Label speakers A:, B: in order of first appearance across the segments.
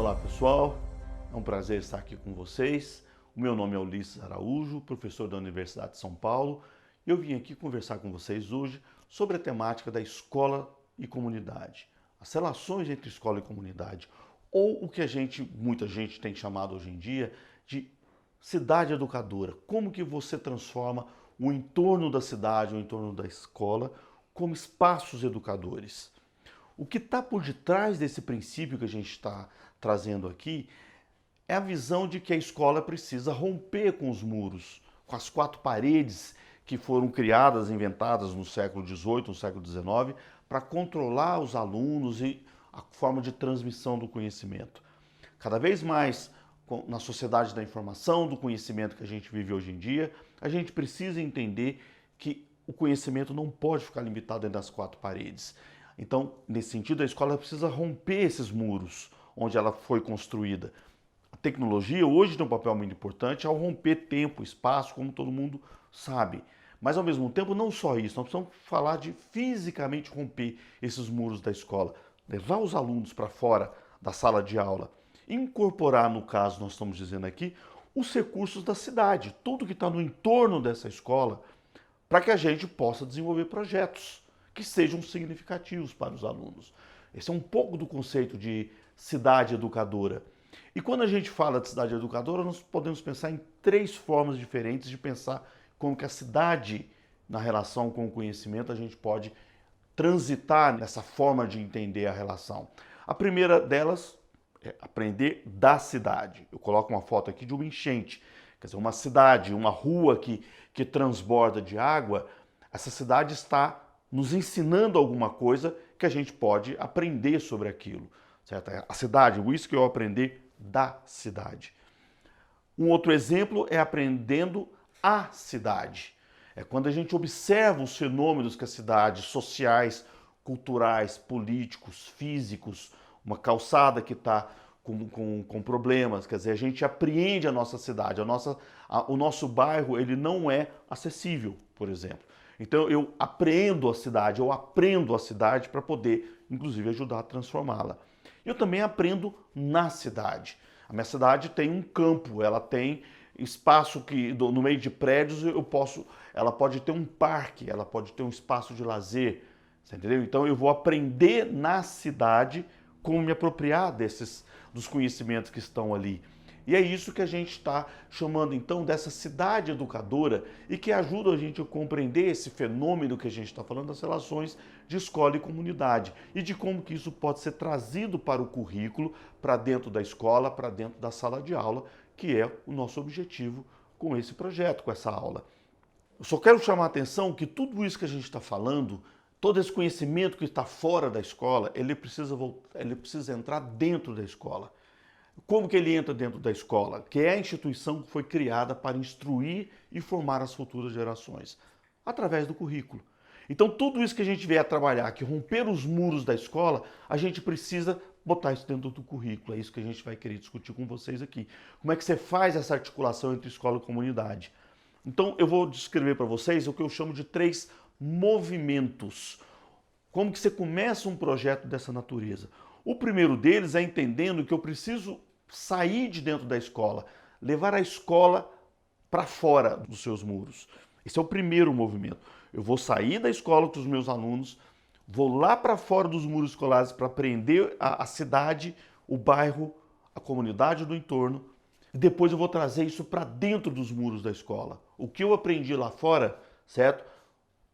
A: Olá pessoal, é um prazer estar aqui com vocês. O meu nome é Ulisses Araújo, professor da Universidade de São Paulo, e eu vim aqui conversar com vocês hoje sobre a temática da escola e comunidade, as relações entre escola e comunidade, ou o que muita gente tem chamado hoje em dia de cidade educadora. Como que você transforma o entorno da cidade, o entorno da escola, como espaços educadores? O que está por detrás desse princípio que a gente está trazendo aqui é a visão de que a escola precisa romper com os muros, com as quatro paredes que foram criadas, inventadas no século XVIII, no século XIX, para controlar os alunos e a forma de transmissão do conhecimento. Cada vez mais, na sociedade da informação, do conhecimento que a gente vive hoje em dia, a gente precisa entender que o conhecimento não pode ficar limitado dentro das quatro paredes. Então, nesse sentido, a escola precisa romper esses muros onde ela foi construída. A tecnologia hoje tem um papel muito importante ao romper tempo, espaço, como todo mundo sabe. Mas, ao mesmo tempo, não só isso, nós precisamos falar de fisicamente romper esses muros da escola, levar os alunos para fora da sala de aula, incorporar, no caso, nós estamos dizendo aqui, os recursos da cidade, tudo que está no entorno dessa escola, para que a gente possa desenvolver projetos que sejam significativos para os alunos. Esse é um pouco do conceito de cidade educadora. E quando a gente fala de cidade educadora, nós podemos pensar em três formas diferentes de pensar como que a cidade, na relação com o conhecimento, a gente pode transitar nessa forma de entender a relação. A primeira delas é aprender da cidade. Eu coloco uma foto aqui de uma enchente, quer dizer, uma cidade, uma rua que transborda de água. Essa cidade está nos ensinando alguma coisa que a gente pode aprender sobre aquilo. Certo? A cidade, isso que eu aprender da cidade. Um outro exemplo é aprendendo a cidade. É quando a gente observa os fenômenos que a cidade, sociais, culturais, políticos, físicos, uma calçada que está com problemas, quer dizer, a gente apreende a nossa cidade, o nosso bairro ele não é acessível, por exemplo. Então eu apreendo a cidade, eu aprendo a cidade para poder, inclusive, ajudar a transformá-la. Eu também aprendo na cidade. A minha cidade tem um campo, ela tem espaço que no meio de prédios ela pode ter um parque, ela pode ter um espaço de lazer, você entendeu? Então eu vou aprender na cidade como me apropriar dos conhecimentos que estão ali. E é isso que a gente está chamando então dessa cidade educadora e que ajuda a gente a compreender esse fenômeno que a gente está falando das relações de escola e comunidade e de como que isso pode ser trazido para o currículo, para dentro da escola, para dentro da sala de aula, que é o nosso objetivo com esse projeto, com essa aula. Eu só quero chamar a atenção que tudo isso que a gente está falando, todo esse conhecimento que está fora da escola, ele precisa entrar dentro da escola. Como que ele entra dentro da escola? Que é a instituição que foi criada para instruir e formar as futuras gerações, através do currículo. Então tudo isso que a gente vier a trabalhar, que romper os muros da escola, a gente precisa botar isso dentro do currículo. É isso que a gente vai querer discutir com vocês aqui. Como é que você faz essa articulação entre escola e comunidade? Então eu vou descrever para vocês o que eu chamo de 3 movimentos. Como que você começa um projeto dessa natureza? O primeiro deles é entendendo que eu preciso sair de dentro da escola, levar a escola para fora dos seus muros. Esse é o primeiro movimento. Eu vou sair da escola com os meus alunos, vou lá para fora dos muros escolares para aprender a cidade, o bairro, a comunidade do entorno, e depois eu vou trazer isso para dentro dos muros da escola. O que eu aprendi lá fora, certo?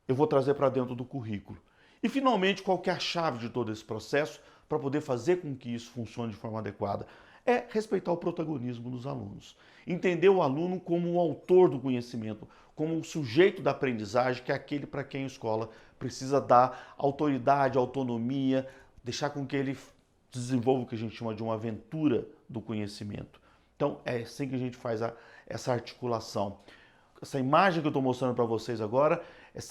A: Eu vou trazer para dentro do currículo. E finalmente, qual que é a chave de todo esse processo para poder fazer com que isso funcione de forma adequada? É respeitar o protagonismo dos alunos. Entender o aluno como o autor do conhecimento, como o sujeito da aprendizagem, que é aquele para quem a escola precisa dar autoridade, autonomia, deixar com que ele desenvolva o que a gente chama de uma aventura do conhecimento. Então é assim que a gente faz essa articulação. Essa imagem que eu estou mostrando para vocês agora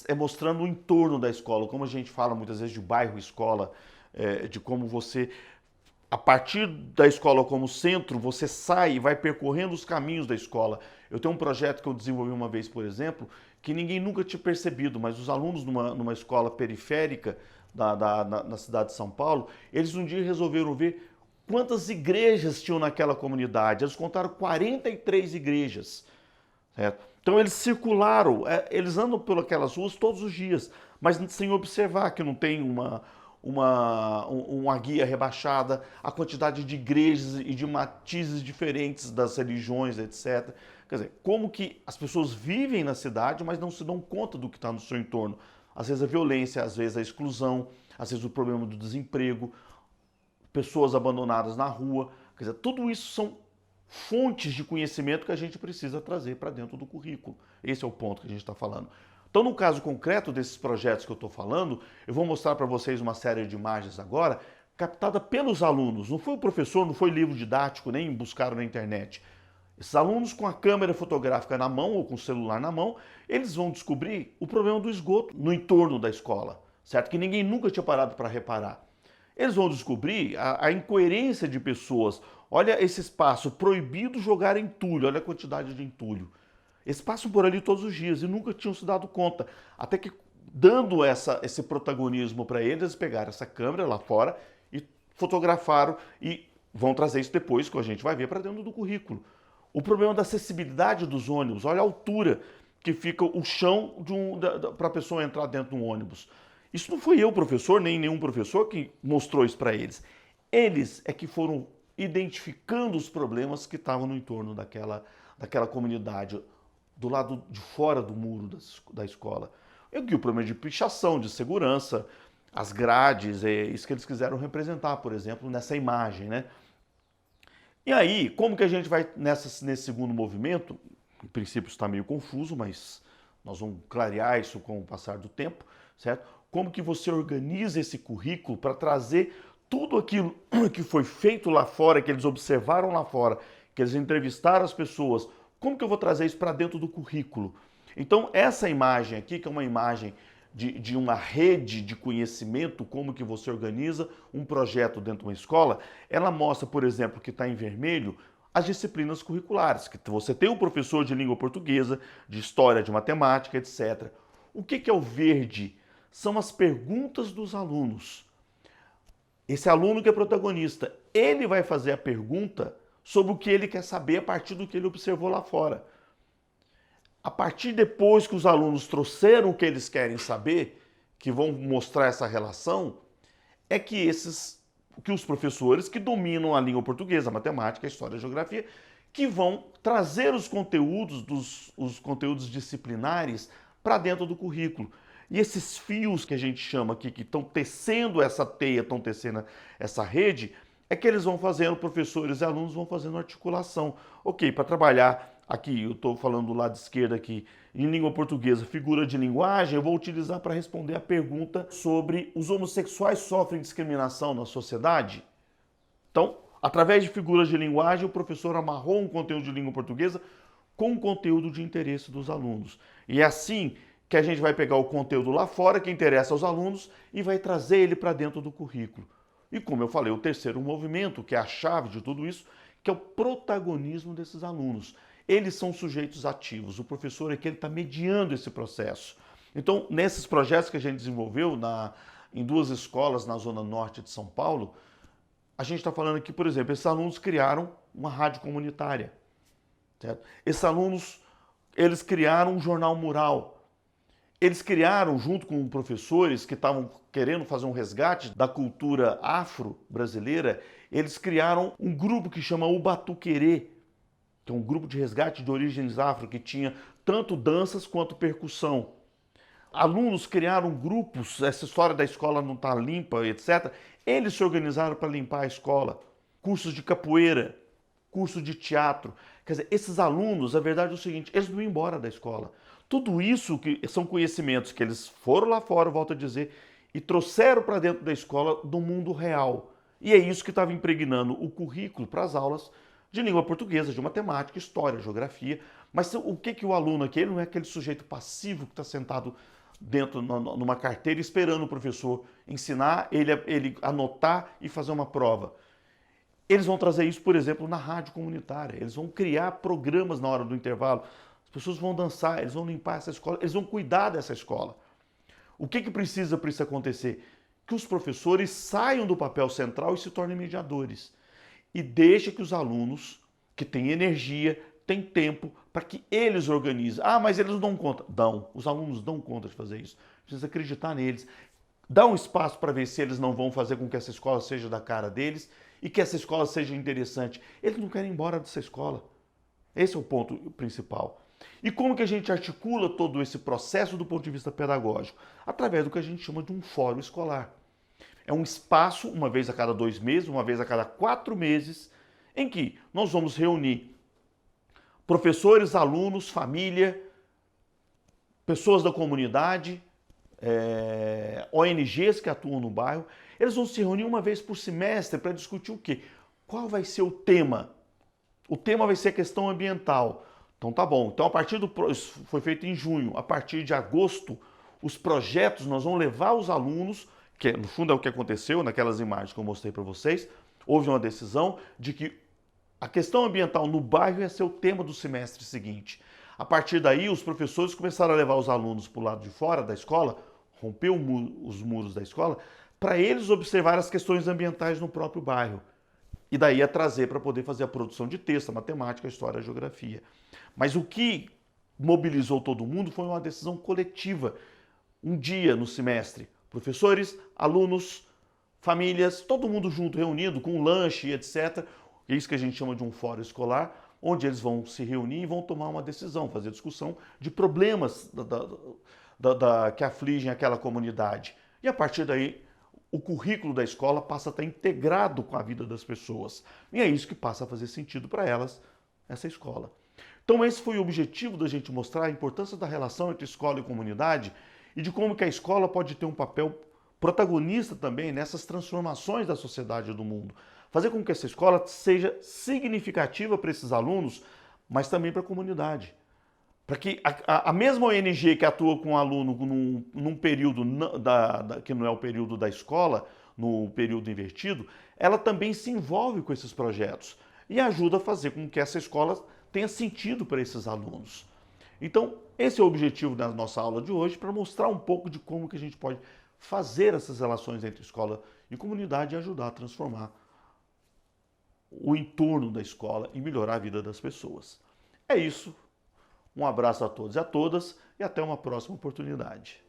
A: é mostrando o entorno da escola, como a gente fala muitas vezes de bairro-escola, de como você, a partir da escola como centro, você sai e vai percorrendo os caminhos da escola. Eu tenho um projeto que eu desenvolvi uma vez, por exemplo, que ninguém nunca tinha percebido, mas os alunos numa escola periférica na cidade de São Paulo, eles um dia resolveram ver quantas igrejas tinham naquela comunidade. Eles contaram 43 igrejas. Certo? Então eles circularam, eles andam por aquelas ruas todos os dias, mas sem observar que não tem uma guia rebaixada, a quantidade de igrejas e de matizes diferentes das religiões, etc. Quer dizer, como que as pessoas vivem na cidade, mas não se dão conta do que está no seu entorno. Às vezes a violência, às vezes a exclusão, às vezes o problema do desemprego, pessoas abandonadas na rua. Quer dizer, tudo isso são fontes de conhecimento que a gente precisa trazer para dentro do currículo. Esse é o ponto que a gente está falando. Então, no caso concreto desses projetos que eu estou falando, eu vou mostrar para vocês uma série de imagens agora, captada pelos alunos. Não foi o professor, não foi livro didático, nem buscaram na internet. Esses alunos com a câmera fotográfica na mão ou com o celular na mão, eles vão descobrir o problema do esgoto no entorno da escola, certo? Que ninguém nunca tinha parado para reparar. Eles vão descobrir a incoerência de pessoas. Olha esse espaço, proibido jogar entulho, olha a quantidade de entulho. Eles passam por ali todos os dias e nunca tinham se dado conta. Até que, dando esse protagonismo para eles, eles pegaram essa câmera lá fora e fotografaram e vão trazer isso depois, que a gente vai ver para dentro do currículo. O problema da acessibilidade dos ônibus, olha a altura que fica o chão para a pessoa entrar dentro de um ônibus. Isso não fui eu, professor, nem nenhum professor que mostrou isso para eles. Eles é que foram identificando os problemas que estavam no entorno daquela comunidade, do lado de fora do muro da escola. E o problema de pichação, de segurança, as grades, é isso que eles quiseram representar, por exemplo, nessa imagem, né? E aí, como que a gente vai nesse segundo movimento? Em princípio está meio confuso, mas nós vamos clarear isso com o passar do tempo, certo? Como que você organiza esse currículo para trazer tudo aquilo que foi feito lá fora, que eles observaram lá fora, que eles entrevistaram as pessoas, como que eu vou trazer isso para dentro do currículo? Então, essa imagem aqui, que é uma imagem de uma rede de conhecimento, como que você organiza um projeto dentro de uma escola, ela mostra, por exemplo, que está em vermelho, as disciplinas curriculares, que você tem um professor de língua portuguesa, de história, de matemática, etc. O que é o verde? São as perguntas dos alunos. Esse aluno que é protagonista, ele vai fazer a pergunta sobre o que ele quer saber a partir do que ele observou lá fora. A partir depois que os alunos trouxeram o que eles querem saber, que vão mostrar essa relação, é que os professores que dominam a língua portuguesa, a matemática, a história, a geografia, que vão trazer os conteúdos disciplinares para dentro do currículo. E esses fios que a gente chama aqui, que estão tecendo essa teia, estão tecendo essa rede, é que eles vão fazendo, professores e alunos vão fazendo articulação. Ok, para trabalhar aqui, eu estou falando do lado esquerdo aqui, em língua portuguesa, figura de linguagem, eu vou utilizar para responder a pergunta sobre os homossexuais sofrem discriminação na sociedade? Então, através de figuras de linguagem, o professor amarrou um conteúdo de língua portuguesa com o conteúdo de interesse dos alunos. E é assim que a gente vai pegar o conteúdo lá fora, que interessa aos alunos, e vai trazer ele para dentro do currículo. E como eu falei, o terceiro movimento, que é a chave de tudo isso, que é o protagonismo desses alunos. Eles são sujeitos ativos, o professor é que ele está mediando esse processo. Então, nesses projetos que a gente desenvolveu em 2 escolas na zona norte de São Paulo, a gente está falando aqui, por exemplo, esses alunos criaram uma rádio comunitária. Certo? Esses alunos, eles criaram um jornal mural. Eles criaram, junto com professores que estavam querendo fazer um resgate da cultura afro-brasileira, eles criaram um grupo que chama o Batuquerê, que é um grupo de resgate de origens afro, que tinha tanto danças quanto percussão. Alunos criaram grupos, essa história da escola não está limpa, etc. Eles se organizaram para limpar a escola. Cursos de capoeira, curso de teatro. Quer dizer, esses alunos, a verdade é o seguinte, eles não iam embora da escola. Tudo isso que são conhecimentos que eles foram lá fora, volto a dizer, e trouxeram para dentro da escola do mundo real. E é isso que estava impregnando o currículo para as aulas de língua portuguesa, de matemática, história, geografia. Mas o que o aluno aqui, ele não é aquele sujeito passivo que está sentado dentro numa carteira esperando o professor ensinar, ele anotar e fazer uma prova. Eles vão trazer isso, por exemplo, na rádio comunitária. Eles vão criar programas na hora do intervalo. As pessoas vão dançar, eles vão limpar essa escola, eles vão cuidar dessa escola. O que precisa para isso acontecer? Que os professores saiam do papel central e se tornem mediadores. e deixa que os alunos que têm energia, têm tempo para que eles organizem. Ah, mas eles não dão conta. Dão. Os alunos dão conta de fazer isso. Precisa acreditar neles. Dá um espaço para ver se eles não vão fazer com que essa escola seja da cara deles e que essa escola seja interessante. Eles não querem ir embora dessa escola. Esse é o ponto principal. E como que a gente articula todo esse processo do ponto de vista pedagógico? Através do que a gente chama de um fórum escolar. É um espaço, uma vez a cada 2 meses, uma vez a cada 4 meses, em que nós vamos reunir professores, alunos, família, pessoas da comunidade, ONGs que atuam no bairro. Eles vão se reunir uma vez por semestre para discutir o quê? Qual vai ser o tema? O tema vai ser a questão ambiental. Então tá bom. Então isso foi feito em junho. A partir de agosto, os projetos nós vamos levar os alunos, que no fundo é o que aconteceu naquelas imagens que eu mostrei para vocês. Houve uma decisão de que a questão ambiental no bairro ia ser o tema do semestre seguinte. A partir daí, os professores começaram a levar os alunos para o lado de fora da escola, romper os muros da escola, para eles observar as questões ambientais no próprio bairro. E daí a trazer para poder fazer a produção de texto, a matemática, a história, a geografia. Mas o que mobilizou todo mundo foi uma decisão coletiva. Um dia no semestre, professores, alunos, famílias, todo mundo junto, reunido, com lanche, etc. É isso que a gente chama de um fórum escolar, onde eles vão se reunir e vão tomar uma decisão, fazer discussão de problemas que afligem aquela comunidade. E a partir daí, o currículo da escola passa a estar integrado com a vida das pessoas. E é isso que passa a fazer sentido para elas, essa escola. Então esse foi o objetivo da gente mostrar a importância da relação entre escola e comunidade e de como que a escola pode ter um papel protagonista também nessas transformações da sociedade e do mundo. Fazer com que essa escola seja significativa para esses alunos, mas também para a comunidade. Para que a mesma ONG que atua com o aluno num período que não é o período da escola, no período invertido, ela também se envolve com esses projetos e ajuda a fazer com que essa escola tenha sentido para esses alunos. Então, esse é o objetivo da nossa aula de hoje, para mostrar um pouco de como que a gente pode fazer essas relações entre escola e comunidade e ajudar a transformar o entorno da escola e melhorar a vida das pessoas. É isso. Um abraço a todos e a todas e até uma próxima oportunidade.